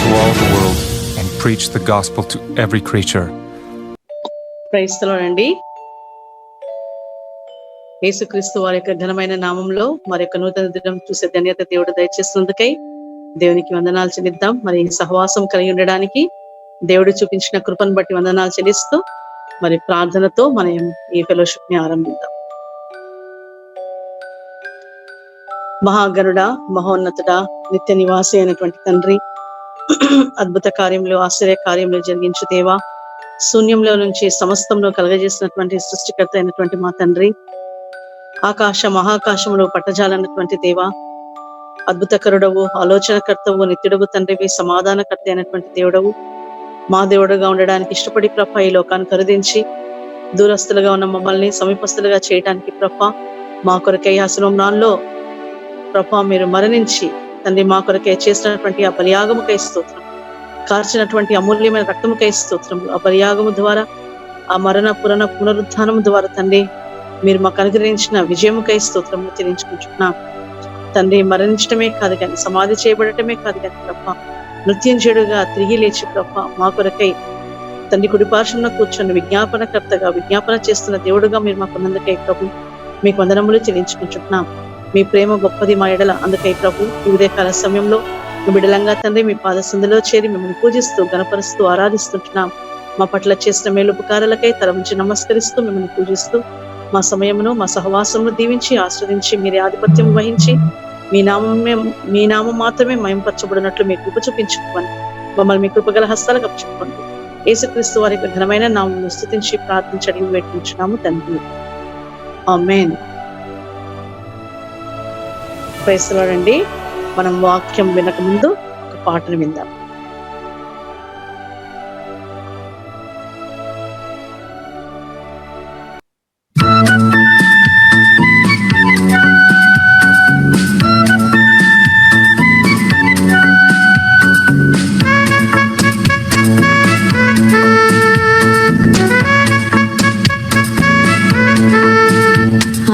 into all the world and preach the gospel to every creature. Praise the lord అండి. యేసుక్రీస్తు వారి యొక్క ఘనమైన నామంలో మరి యొక్క నూతన దినం చూసే ధన్యత దేవుడు దయచేస్తున్నందుకై దేవునికి వందనాలు చెల్లిద్దాం. మరి సహవాసం కలిగి ఉండడానికి దేవుడు చూపించిన కృపను బట్టి వందనాలు చెల్లిస్తూ మరి ప్రార్థనతో మనం ఈ ఫెలోషిప్ ని ఆరంభిద్దాం. మహాగరుడ, మహోన్నతుడ, నిత్య నివాసి అయినటువంటి తండ్రి, అద్భుత కార్యములు, ఆశ్చర్య కార్యములు జరిగించు దేవా, శూన్యంలో నుంచి సమస్తంలో కలగజేసినటువంటి సృష్టికర్త అయినటువంటి మా తండ్రి, ఆకాశ మహాకాశములు పట్టజాలన్నటువంటి దేవా, అద్భుతకరుడవు, ఆలోచనకర్తవు, నిత్యుడవు తండ్రివి, సమాధానకర్త అయినటువంటి దేవుడవు, మా దేవుడుగా ఉండడానికి ఇష్టపడి ప్రభ ఈ లోకాన్ని కరుదించి దూరస్తులుగా ఉన్న మమ్మల్ని సమీపస్తులుగా చేయడానికి ప్రభ మా కొరకై ఆ శిలోమ్రాన్లో ప్రభ మీరు మరణించి తండ్రి మా కొరకై చేసినటువంటి ఆ బలియాగముకై స్తోత్రం, కార్చినటువంటి అమూల్యమైన రక్తముకై స్తోత్రం, ఆ బలియాగము ద్వారా ఆ మరణ పునరుద్ధానము ద్వారా తండ్రి మీరు మాకు అనుగ్రహించిన విజయముకై స్తోత్రము చెల్లించుకుంటున్నాం తండ్రి. మరణించడమే కాదు కానీ సమాధి చేయబడటమే కాదు కానీ ప్రభ మృత్యుంజయుడుగా తిరిగి లేచి ప్రభ మా కొరకై తండ్రి కుడిపార్శ్వంలో కూర్చొని విజ్ఞాపన చేస్తున్న దేవుడుగా మీరు మాకున్నందుకై ప్రభు మీకు వందనములు చెల్లించుకుంటున్నాం. మీ ప్రేమ గొప్పది మా ఎడల, అందుకై ప్రభు ఈ ఉదయకాల సమయంలో మీ బిడలంగా తండ్రి మీ పాదసందులో చేరి మిమ్మల్ని పూజిస్తూ గణపరుస్తూ ఆరాధిస్తుంటున్నాం. మా పట్ల చేసిన మేలుపకారాలకై తల ఉంచి నమస్కరిస్తూ మిమ్మల్ని పూజిస్తూ మా సమయమును మా సహవాసమును దీవించి ఆస్వాదించి మీరే ఆధిపత్యం వహించి మీ నామం మాత్రమే మయంపరచబడినట్లు మీ కృప చూపించుకోండి. మమ్మల్ని మీ కృపగల హస్తాలకు అప్పచెప్పుకోండి. యేసుక్రీస్తు వారి యొక్క ఘనమైన నామమును స్తుతించి ప్రార్థించి అడిగి వేడుకుంటున్నాము తండ్రి, ఆమేన్. ప్రైజ్ ది లార్డ్ అండి. మనం వాక్యం వినక ముందు ఒక పాటను విందాం.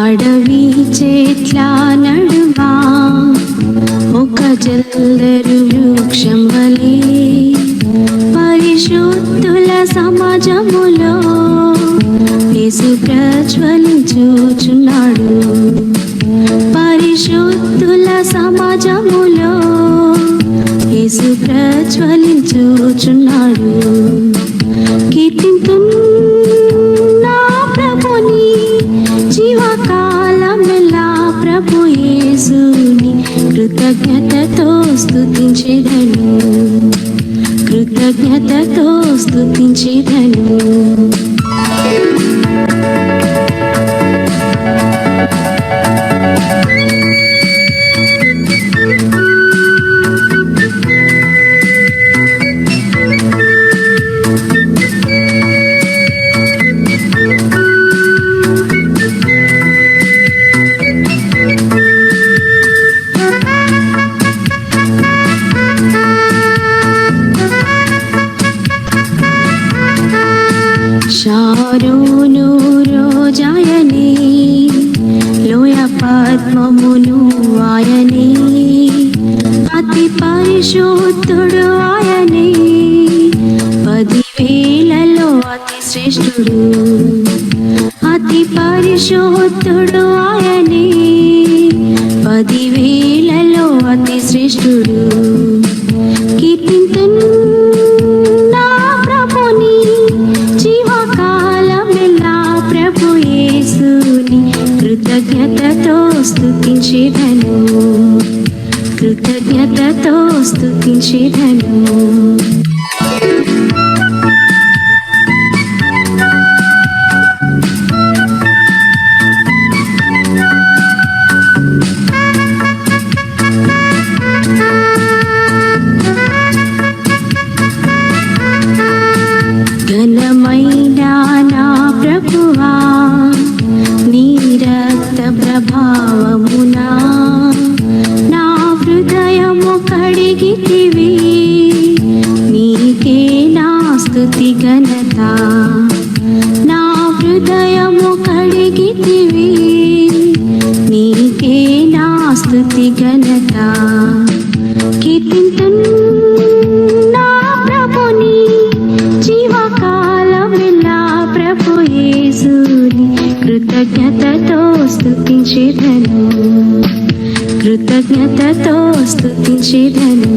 అడవి చెట్ల నడుమా ఒక జల్దరు వృక్షం వలె పరిశుద్ధుల సమాజములో యేసు ప్రజ్వలించుచున్నాడు. పరిశుద్ధుల సమాజములో యేసు ప్రజ్వలించుచున్నాడు. కీర్తింతున్ నా ప్రభుని జీవకాలమెల్లా ప్రభు యేసుని కృతజ్ఞతతో స్తుతించెదను, కృతజ్ఞతతో స్తుతించెదను. శారోను రోజాయనే, లోయ పద్మమును ఆయనే, అతి పరిశుద్ధుడు ఆయనే, 10,000లో అతి శ్రేష్ఠుడు, అతి పరిశుద్ధుడు ఆయనే, 10,000లో అతి శ్రేష్ఠుడు. కీర్తింతున్ నా ప్రభుని జీవకాలమెల్లా ప్రభు యేసుని కృతజ్ఞతతో స్తుతించెదను, కృతజ్ఞతతో స్తుతించెదను. ఘనమైన నా ప్రభువా నీ రక్త ప్రభావమునా నా హృదయము కడిగితివి, నీకే నా స్తుతి ఘనత, నా హృదయము కడిగితివి, నీకే నా స్తుతి ఘనత. కీర్తింతున్ కృతజ్ఞతతో స్తుతించెదను.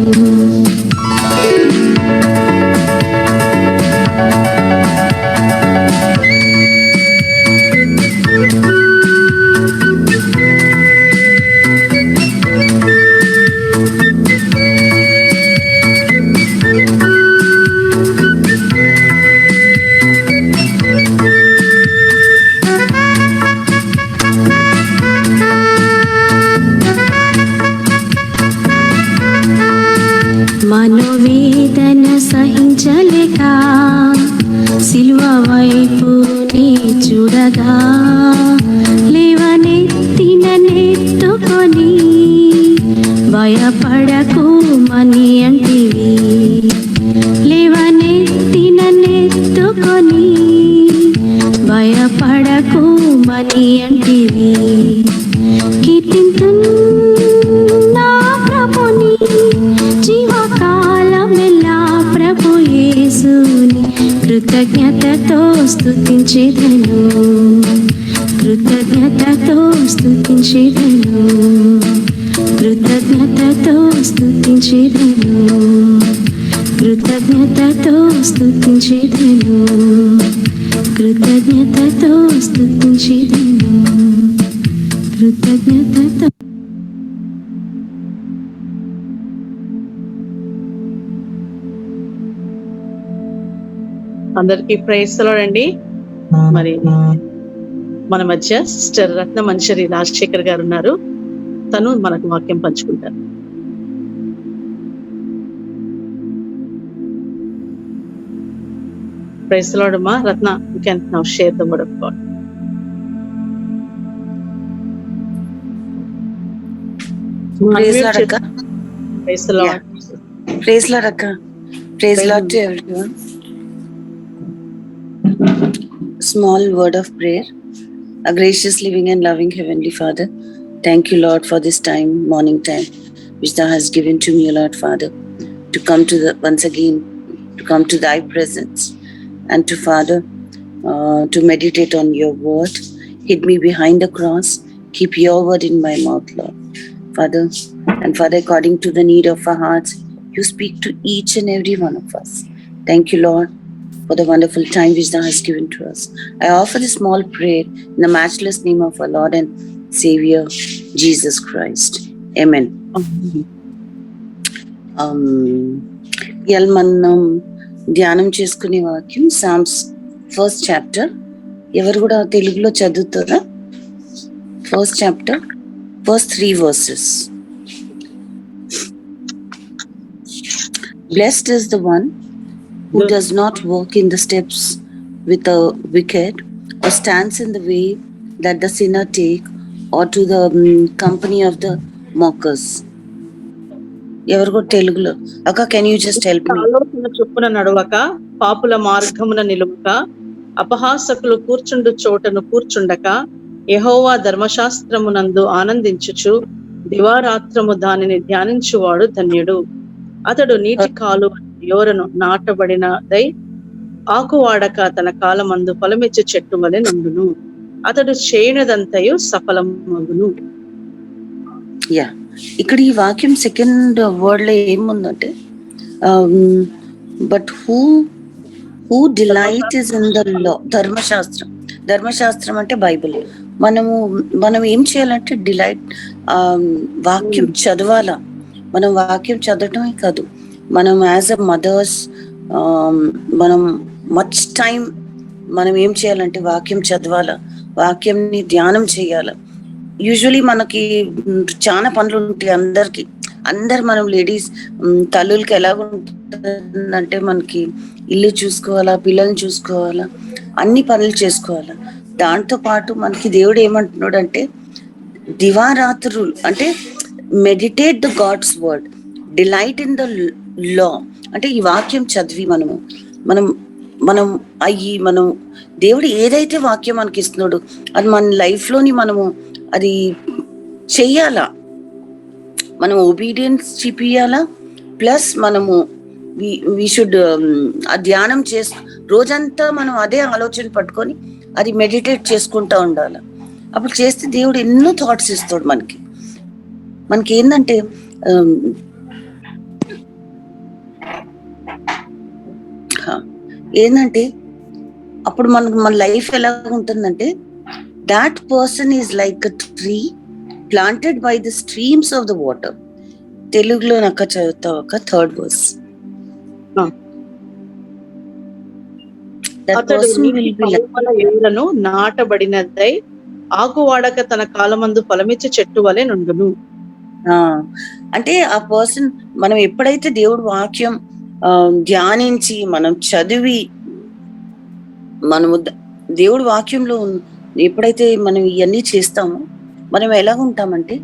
మనోవేదన సహించలేక సిలువ వైపు నీ చూడగా లేవనెత్తిన నెత్తుకొని భయపడకు మని అంటివి. లేవనెత్తిన నెత్తుకొని భయపడకు మని అంటివి. కీర్తింతున్ నా ప్రభుని జీవకాలమెల్లా ప్రభు యేసుని కృతజ్ఞతతో స్తుతించెదను. కృతజ్ఞతతో స్తుతించెదను. కృతజ్ఞతతో స్తుతించెదను. కృతజ్ఞతతో స్తుతించెదను. కృతజ్ఞతతో స్తుతించెదను. కృతజ్ఞతతో. అందరికీ ప్రైజ్ ది లార్డ్ అండి. మరి మన మధ్య సిస్టర్ రత్న మంచరి రాజశేఖర్ గారు ఉన్నారు. తను మనకు వాక్యం పంచుకుంటారు. ప్రైజ్ ది లార్డ్ అమ్మా. Ratna, you can now share the word of God. Praise lord అక్క. Praise the lord. Praise lord అక్క. Praise lord to everyone. Small word of prayer. A gracious, living and loving Heavenly Father, thank you, Lord, for this time, morning time, which Thou hast given to me, Lord Father, to come to once again, to come to Thy presence, and to Father, to meditate on Your word. Hid me behind the cross. Keep Your word in my mouth, Lord, Father. And Father, according to the need of our hearts, You speak to each and every one of us. Thank you, Lord, for the wonderful time which Thou hast given to us. I offer this small prayer in the matchless name of our Lord and Savior, Jesus Christ. Amen. మనం ధ్యానం చేసుకునే వాక్యం psalms 1st chapter. ఎవరు కూడా తెలుగులో చదువుతారా? 1st chapter, first 3 verses. Blessed is the one who does not walk in the steps with the wicked, or stands in the way that the sinner take, or to the company of the mockers. ఎవరికో తెలుగులో అక్క, can you just help me? ఆలోచన చొప్పున నడవక, పాపుల మార్గమున నిలువక, అపహాసకులు కూర్చుండు చోటను కూర్చుండక, యెహోవా ధర్మశాస్త్రమునందు ఆనందించుచు దివారాత్రము దానిని ధ్యానించువాడు ధన్యుడు. అతడు నీటి కాలువ యోరను నాటబడినదై ఆకువాడక తన కాలమందు ఫలమిచ్చే చెట్టు వలె నుండును. అతడు చేయనదంతయు సఫలమగును. ఇక్కడ ఈ వాక్యం సెకండ్ వర్డ్ లో ఏముందంటే, but who delight is in the లా. ధర్మశాస్త్రం. ధర్మశాస్త్రం అంటే బైబిల్. మనం ఏం చేయాలంటే డిలైట్, వాక్యం చదవాలా. మనం వాక్యం చదవటమే కాదు, మనం యాజ్ అ మదర్స్ మనం మచ్ టైం మనం ఏం చేయాలంటే వాక్యం చదవాలా, వాక్యంని ధ్యానం చేయాల. యూజువలీ మనకి చాలా పనులు ఉంటాయి అందరు మనం లేడీస్ తల్లులకి ఎలాగుంటుందంటే, మనకి ఇల్లు చూసుకోవాలా, పిల్లల్ని చూసుకోవాలా, అన్ని పనులు చేసుకోవాలా. దాంతో పాటు మనకి దేవుడు ఏమంటున్నాడు అంటే, దివారాత్రులు అంటే meditate the God's word, delight in the law. అంటే ఈ వాక్యం చదివి మనం దేవుడు ఏదైతే వాక్యం మనకి ఇస్తున్నాడు అది మన లైఫ్ లోని మనము అది చెయ్యాలా, మనం ఒబీడియన్స్ చూపియాలా. ప్లస్ మనము వి షుడ్ ఆ ధ్యానం రోజంతా మనం అదే ఆలోచన పట్టుకొని అది మెడిటేట్ చేసుకుంటా ఉండాలి. అప్పుడు చేస్తే దేవుడు ఎన్నో థాట్స్ ఇస్తాడు మనకి. మనకి ఏంటంటే ఏంటంటే అప్పుడు మన లైఫ్ ఎలా ఉంటుందంటే that person is like a tree planted by the streams of the water. తెలుగులో నాకు చదువుతా ఒక థర్డ్ వర్స్. అతడు నీటి కాలువల ఎదురును నాటబడినదై ఆకువాడక తన కాలమందు ఫలమిచ్చే చెట్టు వలె నుండును. అంటే ఆ పర్సన్ మనం ఎప్పుడైతే దేవుడు వాక్యం ధ్యానించి మనం చదివి మనము దేవుడు వాక్యంలో ఎప్పుడైతే మనం ఇవన్నీ చేస్తామో మనం ఎలా ఉంటామంటే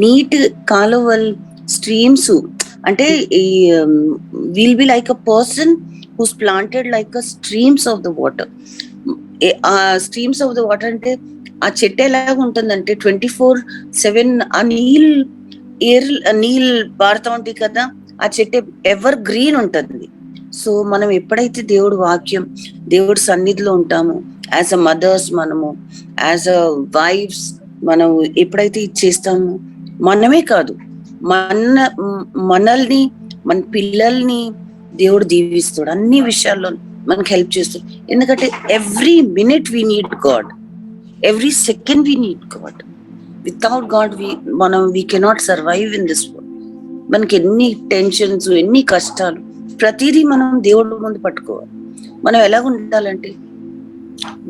నీటి కాలువల్ స్ట్రీమ్స్ అంటే ఈ will be like a person whose planted like a streams of the water. ఆ స్ట్రీమ్స్ ఆఫ్ ద వాటర్ అంటే ఆ చెట్టు ఎలాగ ఉంటుందంటే 24/7 ఆ నీళ్ళు పారుతా ఉంటాయి కదా, ఆ చెట్టు ఎవర్ గ్రీన్ ఉంటుంది. సో మనం ఎప్పుడైతే దేవుడు వాక్యం దేవుడి సన్నిధిలో ఉంటామో యాజ్ అ మదర్స్, మనము యాజ్ అ వైఫ్స్ మనం ఎప్పుడైతే ఇది చేస్తామో మనమే కాదు మనల్ని మన పిల్లల్ని దేవుడు దీవిస్తాడు. అన్ని విషయాల్లో మనకు హెల్ప్ చేస్తాడు. ఎందుకంటే every minute we need God, every second we need God. Without God we cannot survive in this world. మనకి ఎన్ని టెన్షన్స్, ఎన్ని కష్టాలు, ప్రతిదీ మనం దేవుడి ముందు పట్టుకోవాలి. మనం ఎలా ఉండాలంటే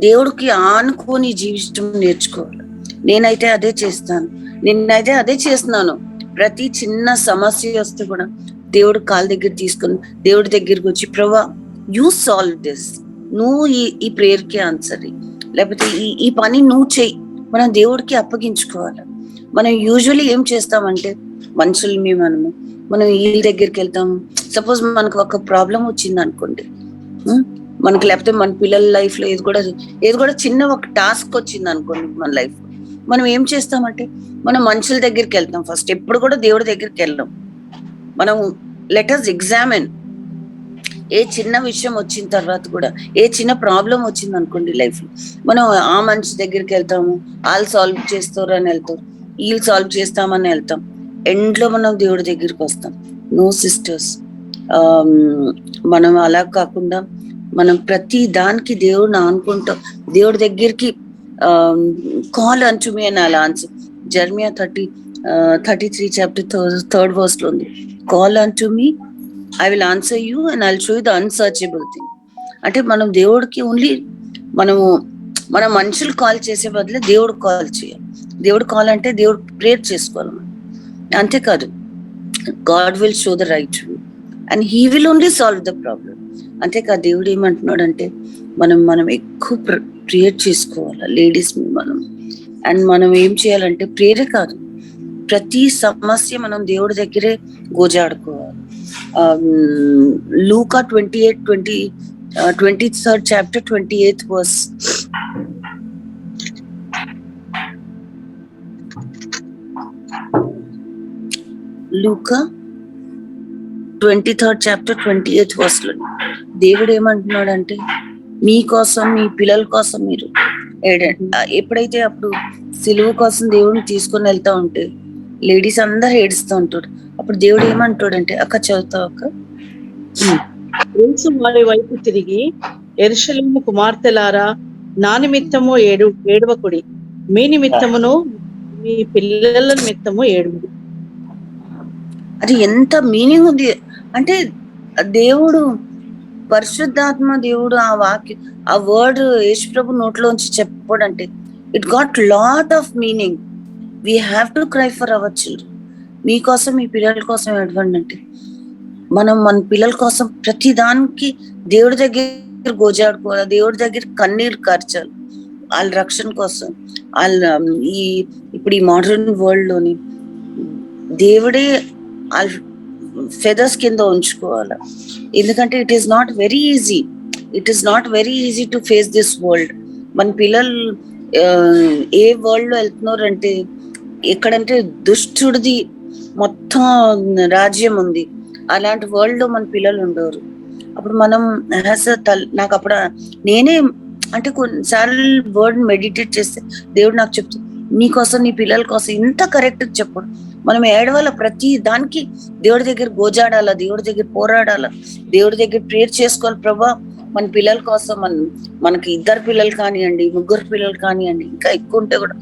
దేవుడికి ఆనుకొని జీవించడం నేర్చుకోవాలి. నేనైతే అదే చేస్తాను, నేనైతే అదే చేస్తున్నాను. ప్రతి చిన్న సమస్య వస్తే కూడా దేవుడు కాళ్ళ దగ్గర తీసుకొని దేవుడి దగ్గరికి వచ్చి, ప్రభా యూ సాల్వ్ దిస్, నువ్వు ఈ ప్రేయర్ కి ఆన్సర్, లేకపోతే ఈ పని నువ్వు చెయ్యి. మనం దేవుడికి అప్పగించుకోవాలి. మనం యూజువల్లీ ఏం చేస్తామంటే మనుషుల్ని మనం వీళ్ళ దగ్గరికి వెళ్తాము. సపోజ్ మనకు ఒక ప్రాబ్లం వచ్చింది అనుకోండి, మనకి లేకపోతే మన పిల్లల లైఫ్ లో ఏది కూడా చిన్న ఒక టాస్క్ వచ్చింది అనుకోండి మన లైఫ్ లో, మనం ఏం చేస్తామంటే మనం మనుషుల దగ్గరికి వెళ్తాం ఫస్ట్. ఎప్పుడు కూడా దేవుడి దగ్గరికి వెళ్ళాం. మనం లెట్ us ఎగ్జామిన్. ఏ చిన్న విషయం వచ్చిన తర్వాత కూడా, ఏ చిన్న ప్రాబ్లం వచ్చింది అనుకోండి లైఫ్ లో, మనం ఆ మనిషి దగ్గరికి వెళ్తాము. వాళ్ళు సాల్వ్ చేస్తారు అని వెళ్తారు, వీళ్ళు సాల్వ్ చేస్తామని వెళ్తాం. ఎండ్ లో మనం దేవుడి దగ్గరికి వస్తాం. నో సిస్టర్స్, మనం అలా కాకుండా మనం ప్రతి దానికి దేవుడిని అనుకుంటాం. దేవుడి దగ్గరికి కాల్ అంటూ మీ అని అలా answer. Jeremiah 33 chapter 3rd verse లో ఉంది, call unto me I will answer you and I will show you the unsearchable thing. అంటే మనం దేవుడికి ఓన్లీ మన మనుషులు కాల్ చేసే బదులు దేవుడు కాల్ చేయాలి. దేవుడు కాల్ అంటే దేవుడు ప్రేయర్ చేసుకోవాలి మనం. అంతేకాదు, God will show the right way and he will only solve the problem. అంతేకాదు, దేవుడు ఏమంటున్నాడు అంటే మనం ఎక్కువ ప్రేయర్ చేసుకోవాలి లేడీస్ మనం. అండ్ మనం ఏం చేయాలంటే ప్రేయర్ కాదు, ప్రతి సమస్య మనం దేవుడి దగ్గరే గోజాడుకోవాలి. లూకా 23rd chapter 28th verse. లూకా 23rd chapter 28th verse లో దేవుడు ఏమంటున్నాడంటే మీకోసం, మీ పిల్లల కోసం మీరు ఎప్పుడైతే అప్పుడు సిలువ కోసం దేవుడిని తీసుకొని వెళ్తా ఉంటే లేడీస్ అందరు ఏడుస్తూ ఉంటాడు. అప్పుడు దేవుడు ఏమంటాడంటే, అక్క చదువుతావు అక్క? యేసు వారి వైపు తిరిగి, యెరూషలేము కుమార్తెలారా, నా నిమిత్తము ఏడవకుడి, మీ నిమిత్తమును మీ పిల్లల నిమిత్తము ఏడువుడి. అది ఎంత మీనింగ్ ఉంది అంటే, దేవుడు పరిశుద్ధాత్మ దేవుడు ఆ వాక్యం, ఆ వర్డ్ యేసుప్రభు నోట్లోంచి చెప్పాడంటే it got lot of meaning. We have to cry for our children. మీకోసం, మీ పిల్లల కోసం ఏడవండి అంటే, మనం మన పిల్లల కోసం ప్రతి దానికి దేవుడి దగ్గర గోజాడుకోవాలి, దేవుడి దగ్గర కన్నీరు కార్చాలి వాళ్ళ రక్షణ కోసం. ఇప్పుడు ఈ మోడర్న్ వరల్డ్ లోని దేవుడే వాళ్ళ ఫెదర్స్ కింద ఉంచుకోవాలి. ఎందుకంటే it is not very easy to face this world. మన పిల్లలు ఏ వరల్డ్ లో వెళ్తున్నారంటే, ఎక్కడంటే దుష్టుడిది మొత్తం రాజ్యం ఉంది. అలాంటి వరల్డ్ లో మన పిల్లలు ఉండరు. అప్పుడు మనం నాకు అప్పుడు నేనే అంటే కొన్నిసార్లు వర్డ్ మెడిటేట్ చేస్తే దేవుడు నాకు చెప్తాడు, నీకోసం, నీ పిల్లల కోసం ఇంత కరెక్ట్ చెప్పడు. మనం ఏడవాల, ప్రతి దానికి దేవుడి దగ్గర గోజాడాలా, దేవుడి దగ్గర పోరాడాలా, దేవుడి దగ్గర ప్రేయర్ చేసుకోవాలి. ప్రభా మన పిల్లల కోసం, మనకి 2 పిల్లలు కానివ్వండి, 3 పిల్లలు కానివ్వండి, ఇంకా ఎక్కువ ఉంటే కూడా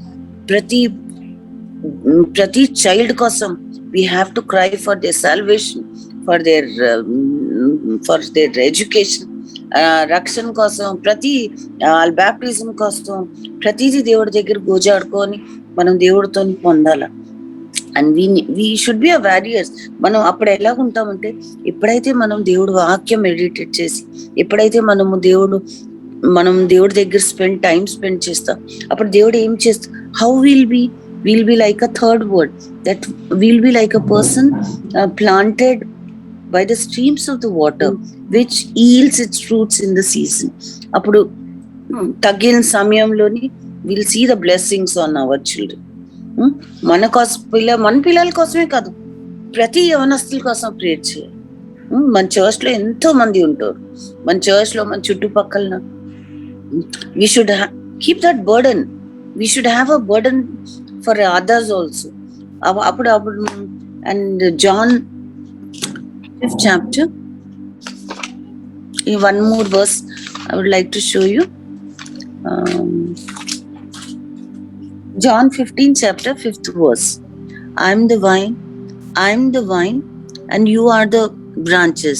ప్రతి చైల్డ్ కోసం we have to cry for their salvation, for their education, రక్షణ కోసం, ప్రతి బ్యాప్టిజం కోసం, ప్రతిదీ దేవుడి దగ్గర గోజాడుకొని మనం దేవుడితో పొందాల. And we should be a warriors. మనం అప్పుడు ఎలా ఉంటామంటే, ఎప్పుడైతే మనం దేవుడు వాక్యం మెడిటేట్ చేసి, ఎప్పుడైతే మనం దేవుడి దగ్గర టైం స్పెండ్ చేస్తాం, అప్పుడు దేవుడు ఏం చేస్తాం, how will be like a third word, that will be like a person planted by the streams of the water which yields its fruits in the season. అప్పుడు తగ్గిన సమయంలోని we'll see the blessings on our children. మన పిల్లల కోసమే కాదు, ప్రతి యవనస్తుల కోసం prayer చేయాలి. మన చర్చ్ లో ఎంతో మంది ఉంటారు, మన చర్చ్ లో మన చుట్టుపక్కల. we should keep that burden, we should have a burden for others also. అప్పుడు and John 5th chapter, one more verse I would like to show you. John 15th chapter 5th verse. I am the vine and you are the branches.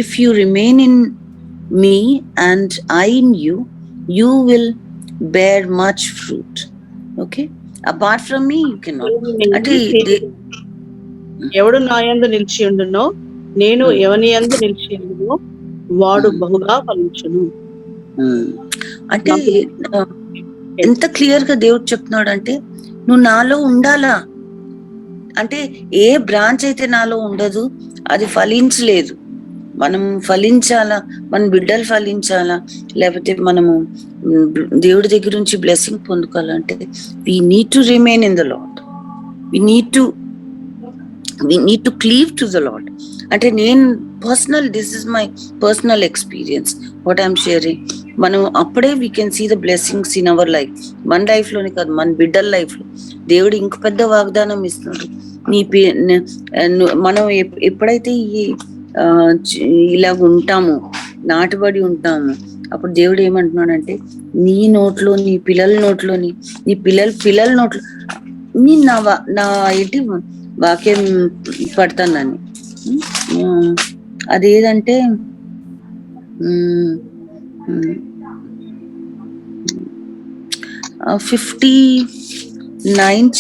If you remain in me and I in you, you will bear much fruit. Okay, apart from me you cannot. ఎవడు నా యందు నిలిచి ఉండునో, నేను ఎవని యందు నిలిచి ఉండునో వాడు బహుగా ఫలించును. అంటే ఎంత క్లియర్ గా దేవుడు చెప్తున్నాడు అంటే, నువ్వు నాలో ఉండాలా. అంటే ఏ బ్రాంచ్ అయితే నాలో ఉండదు అది ఫలించలేదు. మనం ఫలించాలా, మన బిడ్డలు ఫలించాలా, లేకపోతే మనము దేవుడి దగ్గర నుంచి blessing పొందుకోవాలంటే we need to remain in the Lord. we need to cleave to the Lord. అంటే this is my personal experience, what I'm sharing. మనం అప్పుడే we can see the blessings in our life. మన life లోనే కాదు, మన బిడ్డల life లో దేవుడు ఇంక పెద్ద వాగ్దానం ఇస్తున్నాడు. మనం ఎప్పుడైతే ఇలాగ ఉంటాము, నాటుబడి ఉంటాము, అప్పుడు దేవుడు ఏమంటున్నాడంటే, నీ నోట్లో, నీ పిల్లల నోట్లోని, నీ పిల్లల నోట్లో నా ఏంటి వాక్యం పడతానని. అదేదంటే 59th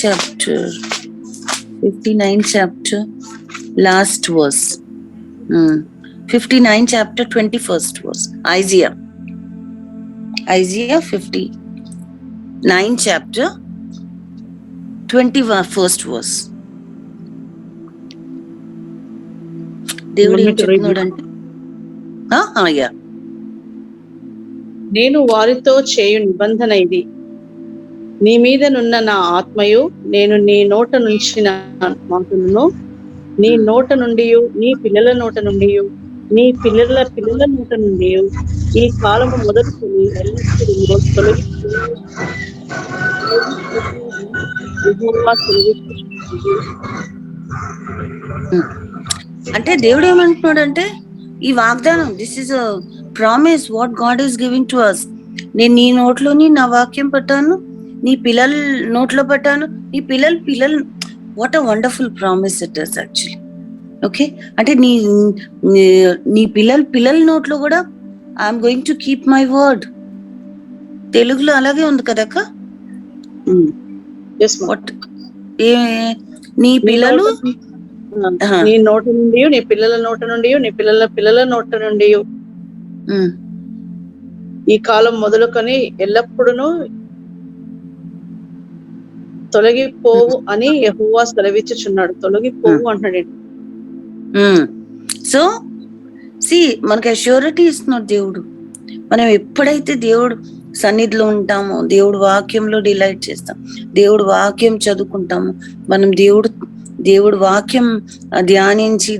chapter last verse. 59th chapter 21st verse. Isaiah 59th chapter 21st verse. దేవుడు ఏం చెప్తున్నాడంటే, నేను వారితో చేయు నిబంధన ఇది, నీ మీదనున్న నా ఆత్మయు నేను నీ నోట నుంచిన మాటలను నీ నోట నుండి, నీ పిల్లల నోట నుండి, నీ పిల్లల నోట నుండి ఈ కాలము మొదలుకొని అంటే దేవుడు ఏమంటున్నాడంటే, ఈ వాగ్దానం, this is a promise what God is giving to us. నేను నీ నోట్లోని నా వాక్యం పెట్టాను, నీ పిల్లల నోట్లో పెట్టాను, నీ పిల్లలు what a wonderful promise it is actually. Okay, అంటే నీ పిల్లల నోట్లో కూడా I'm going to keep my word. తెలుగులో అలాగే ఉంది కదక్క. నీ పిల్లలు నీ నోట నుండి, నీ పిల్లల నోట నుండి, నీ పిల్లల నోట నుండి ఈ కాలం మొదలుకొని ఎల్లప్పుడూ తొలగిపోవు అని యెహోవా సెలవిచ్చుచున్నాడు. తొలగిపోవు అంటున్నాడు. సో మనకి అష్యూరిటీ ఇస్తున్నాడు దేవుడు. మనం ఎప్పుడైతే దేవుడు సన్నిధిలో ఉంటామో, దేవుడు వాక్యంలో డిలైట్ చేస్తాం, దేవుడు వాక్యం చదువుకుంటాము, మనం దేవుడు వాక్యం ధ్యానించి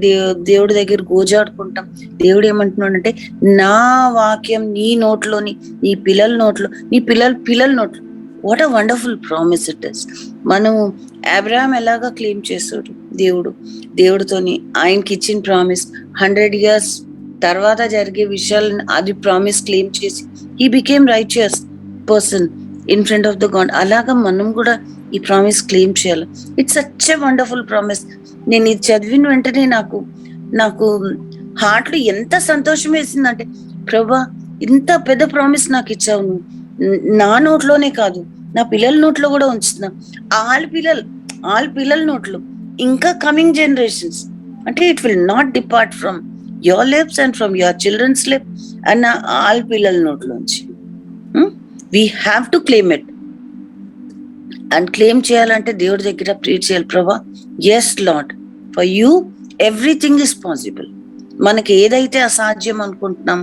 దేవుడి దగ్గర గోజాడుకుంటాం. దేవుడు ఏమంటున్నాడంటే, నా వాక్యం నీ నోట్లోని, నీ పిల్లల నోట్లో, నీ పిల్లల నోట్లో. What a wonderful promise it is. మనము అబ్రహాం ఎలాగా క్లెయిమ్ చేస్తాడు దేవుడితోని ఆయనకి ఇచ్చిన ప్రామిస్ 100 years తర్వాత జరిగే విషయాలను అది ప్రామిస్ క్లెయిమ్ చేసి he became righteous person in front of the God. అలాగా మనం కూడా ఈ ప్రామిస్ క్లెయిమ్ చేయాలి. It's such a wonderful promise. నేను ఇది చదివిన వెంటనే నాకు హార్ట్ లో ఎంత సంతోషం వేసిందంటే, ప్రభా ఇంత పెద్ద ప్రామిస్ నాకు ఇచ్చావు నువ్వు. నా నోట్లోనే కాదు, నా పిల్లల నోట్లో కూడా ఉంచుతున్నా. ఆల్ పిల్లల నోట్లో, ఇంకా కమింగ్ జనరేషన్స్, అంటే it will not depart from your lips and from your children's lip and నా ఆల్ పిల్లల నోట్లోంచి. We have to claim it. And claim చేయాలంటే దేవుడి దగ్గర ప్రే చేయాలి. ప్రభా, yes Lord, for you everything is possible. మనకి ఏదైతే అసాధ్యం అనుకుంటున్నాం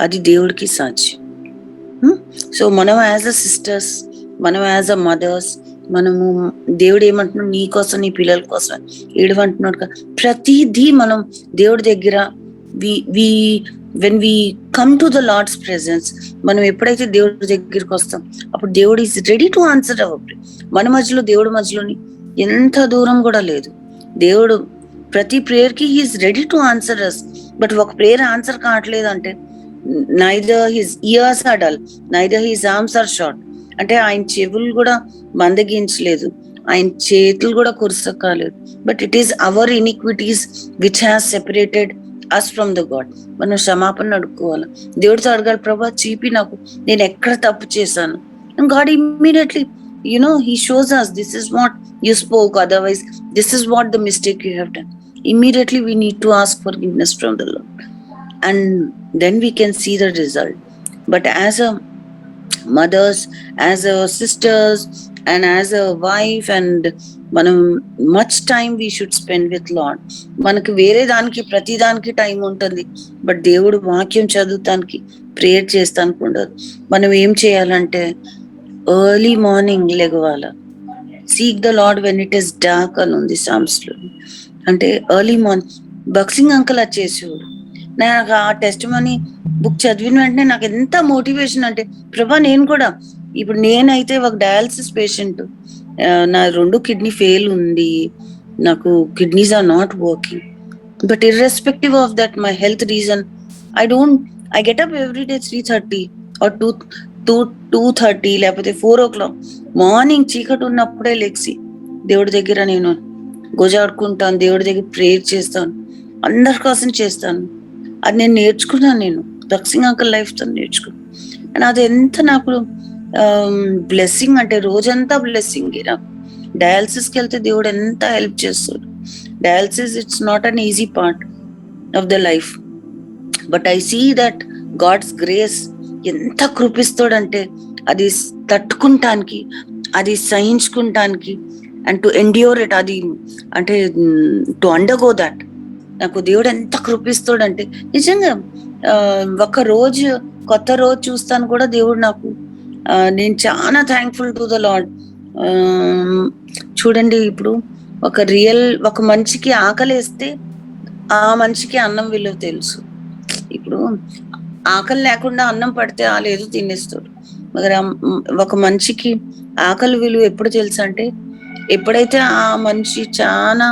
అది దేవుడికి సాధ్యం. సో మనం యాజ్ అ సిస్టర్స్, మనం యాజ్ అ మదర్స్, మనము దేవుడు ఏమంటున్నాడు, నీ కోసం నీ పిల్లల కోసం ఏడవంటున్నాడు కదా. ప్రతిదీ మనం దేవుడి దగ్గర when we come to the Lord's presence, మనం ఎప్పుడైతే దేవుడి దగ్గరికి వస్తాం అప్పుడు దేవుడు is ready to answer our prayer. మన మధ్యలో దేవుడి మధ్యలోని ఎంత దూరం కూడా లేదు. దేవుడు ప్రతి ప్రేయర్ కి he is ready to answer us. But ఒక ప్రేయర్ ఆన్సర్ కావట్లేదు అంటే neither his ears are dull, neither his arms are short. అంటే ఆయన చెవులు కూడా మందగించలేదు, ఆయన చేతులు కూడా కురసకాలేదు. But it is our iniquities which has separated us from the God. మనం క్షమాపణ అడుక్కోవాలి, దేవుడితో అడగాలి, ప్రభా చీపి నాకు, నేను ఎక్కడ తప్పు చేశాను. And God immediately he shows us, this is what you spoke, otherwise this is what the mistake you have done. Immediately we need to ask forgiveness from the Lord, and then we can see the result. But as a mothers, as a sisters, and as a wife, and మనం much time we should spend with Lord. మనకి వేరే దానికి ప్రతి దానికి time ఉంటుంది, but దేవుడు వాక్యం చదువుతానికి prayer చేస్తానికి ఉండదు. మనం ఏం చేయాలంటే ఎర్లీ మార్నింగ్ లెగవాల. Seek the lord when it is dark అని ఉంది సామ్స్ లో. అంటే ఎర్లీ మార్నింగ్ బక్సింగ్ అంకుల్ వచ్చేసేవాడు. నాకు ఆ టెస్ట్ మనీ బుక్ చదివిన వెంటనే నాకు ఎంత మోటివేషన్ అంటే, ప్రభా నేను కూడా ఇప్పుడు, నేనైతే ఒక డయాలసిస్ పేషెంట్, నా 2 కిడ్నీ ఫెయిల్ ఉంది, నాకు kidneys are not working. But irrespective of that my health reason, I get up every day 3:30 or 2:30 లేకపోతే 4 o'clock మార్నింగ్ చీకటి ఉన్నప్పుడే లెక్సి దేవుడి దగ్గర నేను గోజాడుకుంటాను, దేవుడి దగ్గర ప్రేయర్ చేస్తాను, అందరి కోసం చేస్తాను. అది నేను నేర్చుకున్నాను, నేను బక్సింగ్ అంకుల్ లైఫ్ తో నేర్చుకున్నాను. అండ్ అది ఎంత నాకు బ్లెస్సింగ్ అంటే, రోజంతా బ్లెస్సింగ్. నాకు డయాలసిస్కి వెళ్తే దేవుడు ఎంత హెల్ప్ చేస్తాడు. Dialysis it's not an easy part of the life, but I see that God's grace ఎంత కృపిస్తాడంటే అది తట్టుకుంటానికి, అది సహించుకుంటానికి, అండ్ టు ఎండ్యూర్ ఇట్, అది అంటే టు అండర్గో దట్. నాకు దేవుడు ఎంత కృపిస్తాడంటే నిజంగా ఒక రోజు కొత్త రోజు చూస్తాను కూడా దేవుడు నాకు. నేను చాలా థ్యాంక్ఫుల్ టు ద లార్డ్. చూడండి, ఇప్పుడు ఒక మనిషికి ఆకలేస్తే ఆ మనిషికి అన్నం విలువ తెలుసు. ఇప్పుడు ఆకలి లేకుండా అన్నం పడితే లేదు తినేస్తాడు. మరి ఒక మనిషికి ఆకలి విలువ ఎప్పుడు తెలుసు అంటే, ఎప్పుడైతే ఆ మనిషి చాలా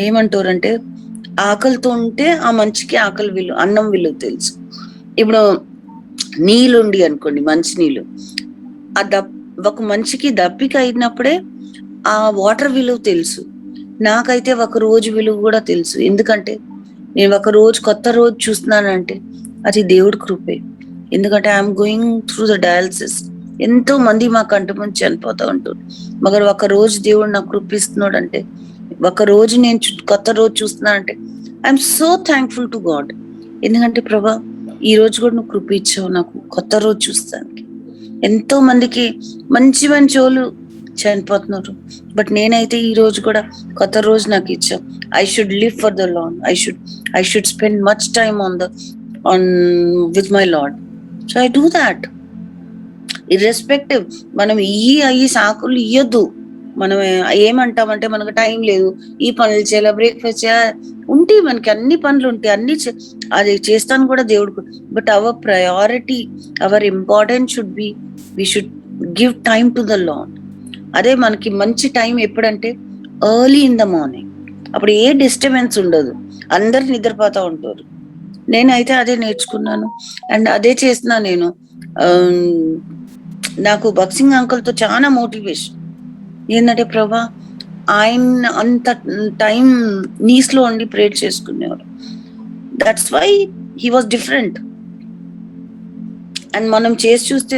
ఏమంటారంటే ఆకలితో ఉంటే ఆ మనిషికి ఆకలి విలువ, అన్నం విలువ తెలుసు. ఇప్పుడు నీళ్ళుండి అనుకోండి, మంచి నీళ్ళు, ఒక మనిషికి దప్పిక అయినప్పుడే ఆ వాటర్ విలువ తెలుసు. నాకైతే ఒక రోజు విలువ కూడా తెలుసు. ఎందుకంటే నేను ఒక రోజు కొత్త రోజు చూస్తున్నానంటే అది దేవుడి కృపే. ఎందుకంటే I'm going through the dialysis. ఎంతో మంది మా కంటి ముందు చనిపోతూ ఉంటారు, మగర్ ఒక రోజు దేవుడు నాకు కృపిస్తున్నాడు అంటే, ఒక రోజు నేను కొత్త రోజు చూస్తున్నానంటే I'm so thankful to God. ఎందుకంటే ప్రభా ఈ రోజు కూడా నువ్వు కృప ఇచ్చావు నాకు కొత్త రోజు చూస్తానికి. ఎంతో మందికి మంచి మంచి వాళ్ళు చనిపోతున్నారు, బట్ నేనైతే ఈ రోజు కూడా కొత్త రోజు నాకు ఇచ్చావు. I should live for the lord, I should spend much time with my Lord. So I do that. Irrespective, మనం ఈ సాకులు ఇయ్యొద్దు. మనం ఏమంటామంటే మనకు టైం లేదు, ఈ పనులు చేయాలి, బ్రేక్ఫాస్ట్ చేయాలి, ఉంటాయి మనకి అన్ని పనులు ఉంటాయి, అన్ని అది చేస్తాను కూడా దేవుడు. But our priority, our important should be, we should give time to the Lord. అదే మనకి మంచి టైం ఎప్పుడంటే ఎర్లీ ఇన్ ద మార్నింగ్. అప్పుడు ఏ డిస్టర్బెన్స్ ఉండదు, అందరు నిద్రపోతా ఉంటారు. నేనైతే అదే నేర్చుకున్నాను అండ్ అదే చేస్తున్నా నేను. నాకు బాక్సింగ్ అంకుల్ తో చాలా మోటివేషన్ ఏంటంటే, ప్రభా ఆయన అంత టైం నీస్ లో ఉండి ప్రేర్ చేసుకునేవారు. That's why he was different. And మనం చేసి చూస్తే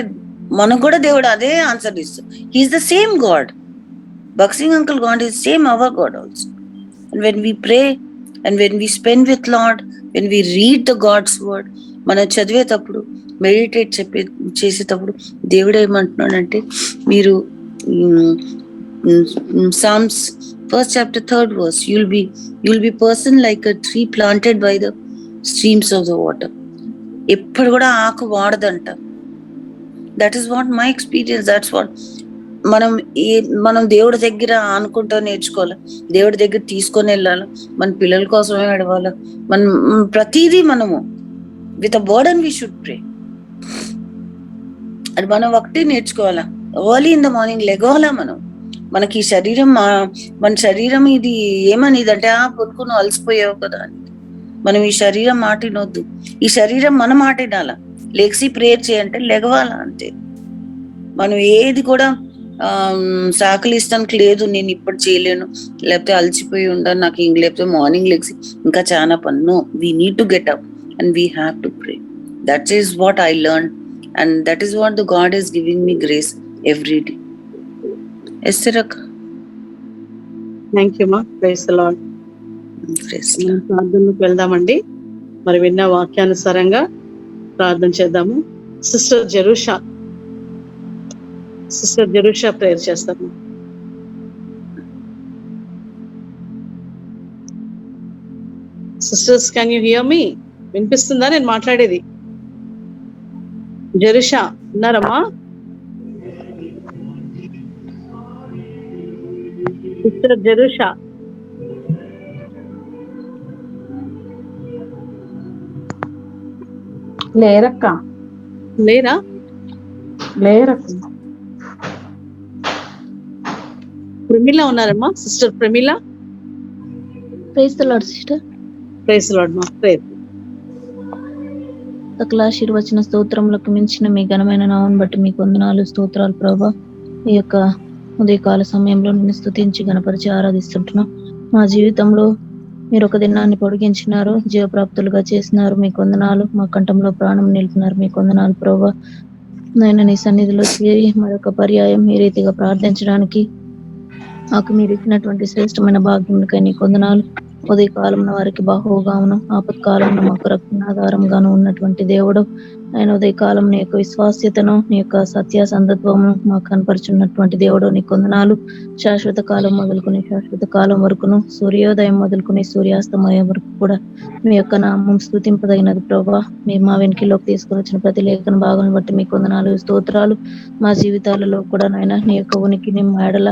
మనకు కూడా దేవుడు అదే ఆన్సర్ ఇస్తాడు. He is the same God. బాక్సింగ్ అంకుల్ God is same our God also. And when we pray and when we spend with Lord, when we read the God's word, మనం చదివేటప్పుడు, మెడిటేట్ చేసేటప్పుడు దేవుడు ఏమంటున్నాడంటే, మీరు Psalms 1st chapter 3rd verse, you'll be person like a tree planted by the streams of the water. ఎప్పుడు కూడా ఆకు వాడదంట. That is what my experience. That's what మనం దేవుడి దగ్గర అనుకుంటా నేర్చుకోవాలి, దేవుడి దగ్గర తీసుకొని వెళ్ళాలి, మన పిల్లల కోసమే నడవాలి. మనం ప్రతిదీ మనము with a burden we should ప్రే. అది మనం ఒకటి నేర్చుకోవాలా, ఎర్లీ ఇన్ ద మార్నింగ్ లెగవాలా. మనకి శరీరం, మన శరీరం ఇది ఏమనిదంటే, పొనుకుని అలసిపోయావు కదా అని. మనం ఈ శరీరం మాట వినొద్దు, ఈ శరీరం మన మాట వినాలా. లెగ్సి ప్రేయర్ చేయంటే లెగవాలా అంతే. మనం ఏది కూడా సాకలిస్తానికి లేదు, నేను ఇప్పుడు చేయలేను, లేకపోతే అలసిపోయి ఉండాలి నాకు, లేకపోతే మార్నింగ్ లెగ్సి ఇంకా చాలా పని. No, we need to get up and we have to pray. That is what I learn and that is what the God is giving me grace every day. ఎస్తరక్క, థ్యాంక్ యూ మా. Praise the lord. ప్రార్థనకు వెళ్దామండి. మరి విన్న వాక్యానుసారంగా ప్రార్థన చేద్దాము. Sister Jerusha prayer చేస్తాము. Sisters, can you hear me? వినిపిస్తుందా నేను మాట్లాడేది? జెరూషా ఉన్నారమ్మా? సిస్టర్ జెరూషా లేరక్క. లేరా? లేరక్క. ప్రమిళ ఉన్నారమ్మా? Sister Pramila. Praise the Lord sister. Praise the Lord మా. ప్రేయర్. సకల ఆశీర్వచన స్తోత్రములకు మించిన మీ ఘనమైన నామం బట్టి మీకు వందనాలు, స్తోత్రాలు ప్రభా. ఈ యొక్క ఉదయకాల సమయంలో నిన్ను స్తుతించి గణపరిచి ఆరాధిస్తుంటున్నాం. మా జీవితంలో మీరు ఒక దినాన్ని పొడిగించినారు, జీవప్రాప్తులుగా చేసినారు, మీకు వందనాలు. మా కంఠంలో ప్రాణం నిలిపినారు, మీకు వందనాలు ప్రభా. నేను నీ సన్నిధిలో చేరి మరొక పర్యాయం ఈ రీతిగా ప్రార్థించడానికి మాకు మీరు ఇచ్చినటువంటి శ్రేష్టమైన భాగ్యములకై నీకు వందనాలు. ఉదయకాలంలో వారికి బాహువుగాను, ఆపత్కాలంలో మాకు రక్షణాధారంగాను ఉన్నటువంటి దేవుడు ఆయన, ఉదయకాలం నీ యొక్క విశ్వాస్యతను, నీ యొక్క సత్యాసంధత్వము మాకు కనపరుచున్నటువంటి దేవుడు నీకు వందనాలు. శాశ్వత కాలం మొదలుకొని శాశ్వత కాలం వరకును, సూర్యోదయం మొదలుకొని సూర్యాస్తమయం వరకు కూడా మీ యొక్క నామం స్తుతింపదగినది ప్రభా. మీరు మా వెనుకలోకి తీసుకొని వచ్చిన ప్రతి లేఖన భాగం బట్టి మీకు వందనాలు, స్తోత్రాలు. మా జీవితాలలో కూడా నాయన నీ యొక్క ఉనికిని మేడల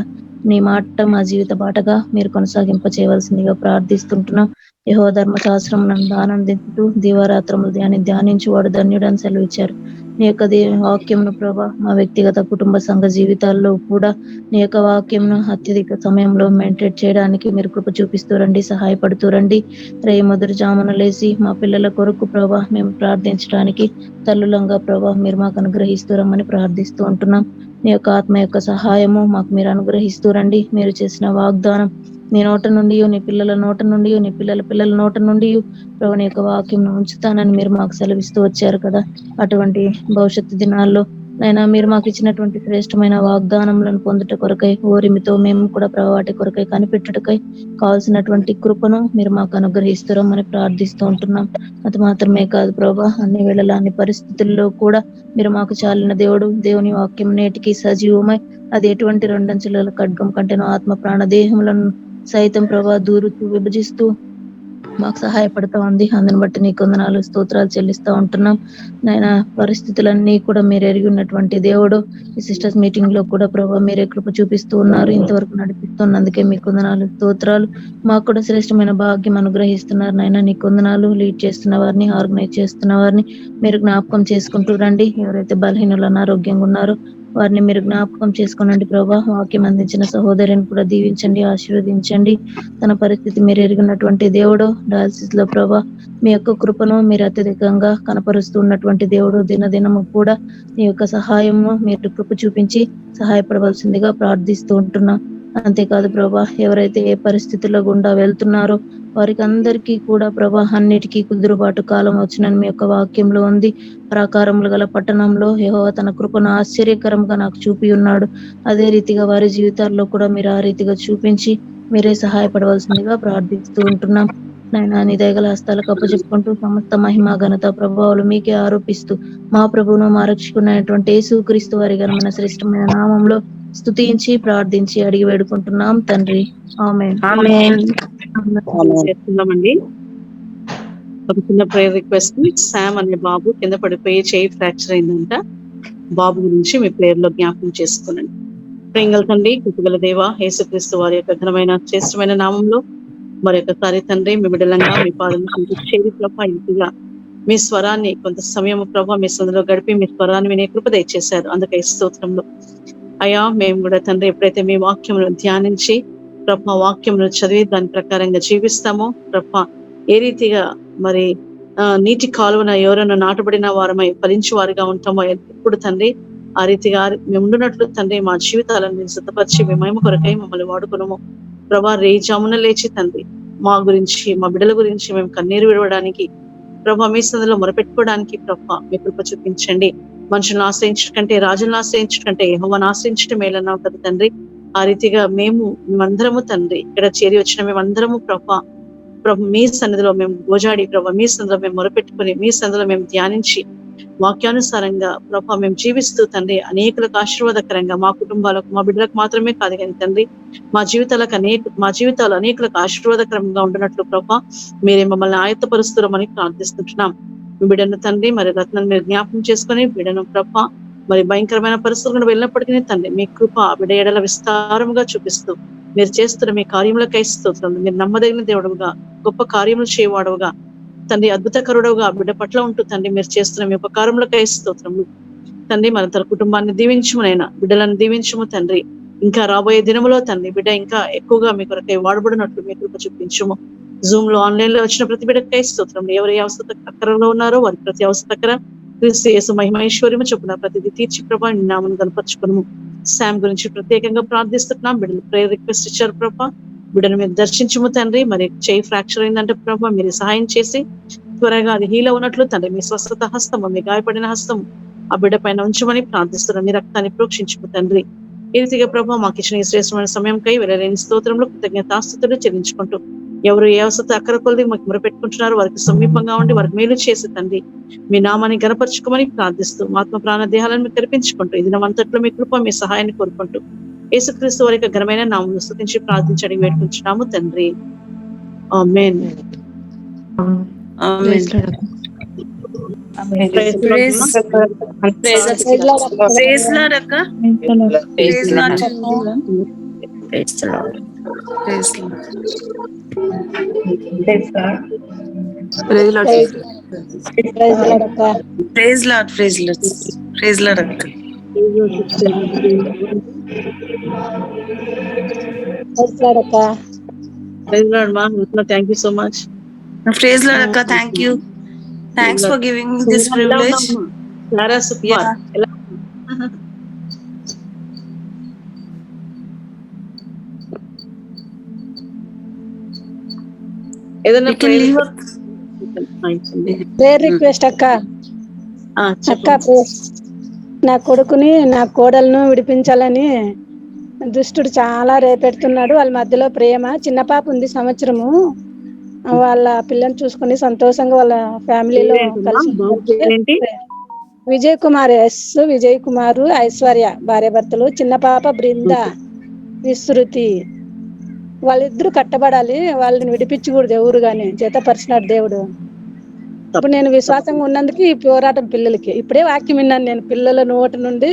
నీ మాట మా జీవిత బాటగా మీరు కొనసాగింప చేయవలసిందిగా ప్రార్థిస్తుంటున్నాం. యెహోవా ధర్మశాస్త్రం నన్ను ఆనందించుతూ దీవారాత్రములు ధ్యానించి వాడు ధన్యుడని సెలవిచ్చారు. నీ యొక్క వాక్యంను ప్రభా మా వ్యక్తిగత కుటుంబ సంఘ జీవితాల్లో కూడా నీ యొక్క వాక్యంను అత్యధిక సమయంలో మెయింటైన్ చేయడానికి మీరు కృప చూపిస్తూ రండి, సహాయపడుతూ రండి. మొదటి జామున లేసి మా పిల్లల కొరకు ప్రభా మేము ప్రార్థించడానికి తల్లులంగా ప్రభా మీరు మాకు అనుగ్రహిస్తూ రమ్మని ప్రార్థిస్తూ ఉంటున్నాం. నీ యొక్క ఆత్మ యొక్క సహాయము మాకు మీరు అనుగ్రహిస్తూ రండి. మీరు చేసిన వాగ్దానం నీ నోట నుండి, నీ పిల్లల నోట నుండి, నీ పిల్లల నోట నుండి ప్రభు నీ యొక్క వాక్యం ఉంచుతానని మీరు మాకు సెలవిస్తూ వచ్చారు కదా. అటువంటి భవిష్యత్తు దినాల్లో నైనా మీరు మాకు ఇచ్చినటువంటి శ్రేష్టమైన వాగ్దానములను పొందుట కొరకై ఓరిమితో మేము కూడా ప్రభు వాటి కొరకై కనిపెట్టుటకై కావాల్సినటువంటి కృపను మీరు మాకు అనుగ్రహిస్తారని ప్రార్థిస్తూ ఉంటున్నాం. అది మాత్రమే కాదు ప్రభా, అన్ని వేళలా అన్ని పరిస్థితుల్లో కూడా మీరు మాకు చాలిన దేవుడు. దేవుని వాక్యం నేటికి సజీవమై అది ఎటువంటి రెండంచుల ఖడ్గం కంటేనో ఆత్మ ప్రాణ దేహములను సైతం ప్రభా దూరుతూ విభజిస్తూ మాకు సహాయపడతా ఉంది. అందుని బట్టి నీకు వందనాలు, స్తోత్రాలు చెల్లిస్తూ ఉంటున్నాం. నాయన పరిస్థితులన్నీ కూడా మీరు ఎరిగి ఉన్నటువంటి దేవుడు. ఈ సిస్టర్స్ మీటింగ్ లో కూడా ప్రభావ మీరే కృప చూపిస్తూ ఉన్నారు, ఇంతవరకు నడిపిస్తున్నందుకే మీకు వందనాలు, స్తోత్రాలు. మాకు కూడా శ్రేష్టమైన భాగ్యం అనుగ్రహిస్తున్నారు నాయన, నీకు వందనాలు. లీడ్ చేస్తున్న వారిని, ఆర్గనైజ్ చేస్తున్న వారిని మీరు జ్ఞాపకం చేసుకుంటూ రండి. ఎవరైతే బలహీనులు అనారోగ్యంగా ఉన్నారో వారిని మీరు జ్ఞాపకం చేసుకోనండి ప్రభా. వాక్యం అందించిన సహోదరిని కూడా దీవించండి, ఆశీర్వదించండి. తన పరిస్థితి మీరు ఎరిగినటువంటి దేవుడు డయాలసిస్ లో ప్రభా, మీ యొక్క కృపను మీరు అత్యధికంగా కనపరుస్తూ ఉన్నటువంటి దేవుడు. దినదినము కూడా మీ యొక్క సహాయము మీరు కృప చూపించి సహాయపడవలసిందిగా ప్రార్థిస్తూ ఉంటున్నాం. అంతేకాదు ప్రభా, ఎవరైతే ఏ పరిస్థితుల్లో గుండా వెళ్తున్నారో వారికి అందరికీ కూడా ప్రభా అన్నిటికీ కుదురుబాటు కాలం వచ్చినని మీ యొక్క వాక్యంలో ఉంది. ప్రాకారములు గల పట్టణంలో యెహోవా తన కృపను ఆశ్చర్యకరంగా నాకు చూపి ఉన్నాడు. అదే రీతిగా వారి జీవితాల్లో కూడా మీరు ఆ రీతిగా చూపించి మీరే సహాయపడవలసిందిగా ప్రార్థిస్తూ ఉంటున్నాం. నాయనా, నీ దయగల హస్తాలకు అప్పచెప్పుకుంటూ సమస్త మహిమ ఘనత ప్రభావాలు మీకే ఆరోపిస్తూ మా ప్రభువును మా రక్షకునైనటువంటి యేసుక్రీస్తు వారి ఘనమైన శ్రేష్టమైన నామంలో స్తుతించి ప్రార్థించి అడిగి వేడుకుంటున్నాం తండ్రి. ఆమేన్. చేస్తున్నామండి. ఒక చిన్న ప్రేయర్ రిక్వెస్ట్. శామ్ అనే బాబు కింద పడిపోయి చేయి ఫ్రాక్చర్ అయిందంట. బాబు గురించి మీ ప్రేయర్ లో జ్ఞాపకం చేసుకోనండి. ప్రేంగల్ తండ్రి, కృపగల దేవ, యేసుక్రీస్తు వారి యొక్క ఘనమైన శ్రేష్టమైన నామంలో మరొకసారి తండ్రి మీ బిడ్డలంగా మీ పాదం చేరి ప్రభా ఇంటిగా మీ స్వరాన్ని కొంత సమయం ప్రభా మీ సందులో గడిపి మీ స్వరాన్ని వినే కృప దయచేశారు. అందుకే స్తోత్రంలో అయ్యా, మేము కూడా తండ్రి ఎప్పుడైతే మీ వాక్యమును ధ్యానించి ప్రభా వాక్యమును చదివి దాని ప్రకారంగా జీవిస్తామో ప్రభా, ఏ రీతిగా మరి నీటి కాలువన ఎవరైనా నాటబడిన వారమై ఫలించు వారిగా ఉంటామో ఎప్పుడు తండ్రి ఆ రీతిగా మేము ఉండునట్లు తండ్రి మా జీవితాలను మేము సిద్ధపరిచి మీ మహిమ కొరకై మమ్మల్ని వాడుకున్నాము ప్రభా. రేజామున లేచి తండ్రి మా గురించి మా బిడ్డల గురించి మేము కన్నీరు విడవడానికి ప్రభా మీ సందులో మొరపెట్టుకోవడానికి ప్రభా మీ కృప చూపించండి. మనుషులను ఆశ్రయించడం కంటే రాజులను ఆశ్రయించడం కంటే యెహోవాను ఆశ్రయించడం మేలన్నావు కదా తండ్రి. ఆ రీతిగా మేమందరము తండ్రి ఇక్కడ చేరి వచ్చిన మేమందరము ప్రభా మీ సన్నిధిలో మేము గోజాడి ప్రభా మీ సన్నిధిలో మేము మొరపెట్టుకుని మీ సన్నిధిలో మేము ధ్యానించి వాక్యానుసారంగా ప్రభా మేము జీవిస్తూ తండ్రి అనేకులకు ఆశీర్వాదకరంగా మా కుటుంబాలకు మా బిడ్డలకు మాత్రమే కాదు కానీ తండ్రి మా జీవితాలు అనేకులకు ఆశీర్వాదకరంగా ఉండినట్లు ప్రభా మీరే మమ్మల్ని ఆయత్తపరుస్తున్నామని ప్రార్థిస్తుంటున్నాం. మీ బిడ్డను తండ్రి మరి రత్నాన్ని మీరు జ్ఞాపకం చేసుకుని బిడ్డను ప్రభా మరి భయంకరమైన పరిస్థితులను వెళ్ళినప్పటికీ తండ్రి మీ కృప బిడ్డ ఎడల విస్తారముగా చూపిస్తూ మీరు చేస్తున్న మీ కార్యములకై స్తోత్రం. మీరు నమ్మదగిన దేవుడుగా గొప్ప కార్యములు చేయవాడవుగా తండ్రి అద్భుతకరుడుగా బిడ్డ పట్ల ఉంటూ తండ్రి మీరు చేస్తున్న మీ ఉపకారములకై స్తోత్రము తండ్రి. మన తన కుటుంబాన్ని దీవించమునైనా బిడ్డలను దీవించము తండ్రి. ఇంకా రాబోయే దినములో తండ్రి బిడ్డ ఇంకా ఎక్కువగా మీ కొరకై వాడబడినట్లు మీ కృప చూపించము. జూమ్ లో ఆన్లైన్ లో వచ్చిన ప్రతి బిడ్డకై స్తోత్రం. ఎవరి అవసర అక్కరలో ఉన్నారో వారి ప్రతి అవసర అక్కర క్రీస్తు యేసు మహిమైశ్వర్యము చొప్పున ప్రతిదీ తీర్చి ప్రభా నామను కనపరుచుకున్నాము. శామ్ గురించి ప్రత్యేకంగా ప్రార్థిస్తున్నాం. బిడ్డలు ప్రేయర్ రిక్వెస్ట్ ఇచ్చారు ప్రభా, బిడ్డను మీరు దర్శించము తండ్రి. మరి చేయి ఫ్రాక్చర్ అయిందంటే ప్రభా మీరు సహాయం చేసి త్వరగా అది హీల్ ఉన్నట్లు తండ్రి మీ స్వస్థత హస్తము మీ గాయపడిన హస్తం ఆ బిడ్డ పైన ఉంచమని ప్రార్థిస్తున్నాం. మీ రక్తాన్ని ప్రోక్షించుము తండ్రి. ఈ రీతిగా ప్రభా మాకు ఇచ్చిన ఈ శ్రేష్టమైన సమయంకై వెళ్ళలేని స్తోత్రంలో కృతజ్ఞతాస్తుతులు చెల్లించుకుంటూ ఎవరు ఏ అవసరం అక్కర కొలది మాకు మొరపెట్టుకుంటున్నారు వారికి సమీపంగా ఉండి వారికి మేలు చేసి తండ్రి మీ నామాన్ని గణపరచుకోమని ప్రార్థిస్తూ ఆత్మ ప్రాణ దేహాలను మీకు కల్పించుకుంటూ ఈ దినమంతట్లో మీ కృప మీ సహాయాన్ని కోరుకుంటూ యేసుక్రీస్తు వారి యొక్క ఘనమైన నామమును స్తుతించి ప్రార్థించడం వేడుకుంటున్నాము తండ్రి. ఆమేన్. Thank you so much. Praise Lord akka, thank you. Thanks for giving me this privilege. Clara Supar. ఏదైనా ప్రేయర్ రిక్వెస్ట్ అక్క. నా కొడుకుని నా కోడలను విడిపించాలని దుష్టుడు చాలా రేపెడుతున్నాడు. వాళ్ళ మధ్యలో ప్రేమ. చిన్న పాప ఉంది, సంవత్సరము. వాళ్ళ పిల్లని చూసుకుని సంతోషంగా వాళ్ళ ఫ్యామిలీలో కలిసి. విజయ్ కుమార్, విజయ్ కుమారు, ఐశ్వర్య భార్య భర్తలు. చిన్న పాప బృంద, విస్తృతి. వాళ్ళిద్దరూ కట్టబడాలి. వాళ్ళని విడిపించకూడదు ఎవరు గాని. జతపరిచినాడు దేవుడు. ఇప్పుడు నేను విశ్వాసంగా ఉన్నందుకు ఈ పోరాటం పిల్లలకి. ఇప్పుడే వాక్యం విన్నాను నేను పిల్లల నోటి నుండి.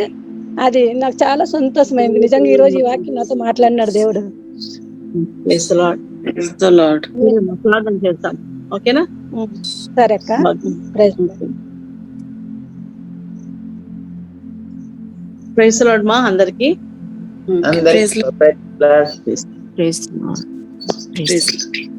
అది నాకు చాలా సంతోషమైంది. నిజంగా ఈ రోజు ఈ వాక్యం నాతో మాట్లాడినాడు దేవుడు. ఓకేనా? సరే అక్క. ప్రైజ్ లార్డ్ మా అందరికి. Praise అందరికీ Lord. Praise Lord. Praise Praise Lord.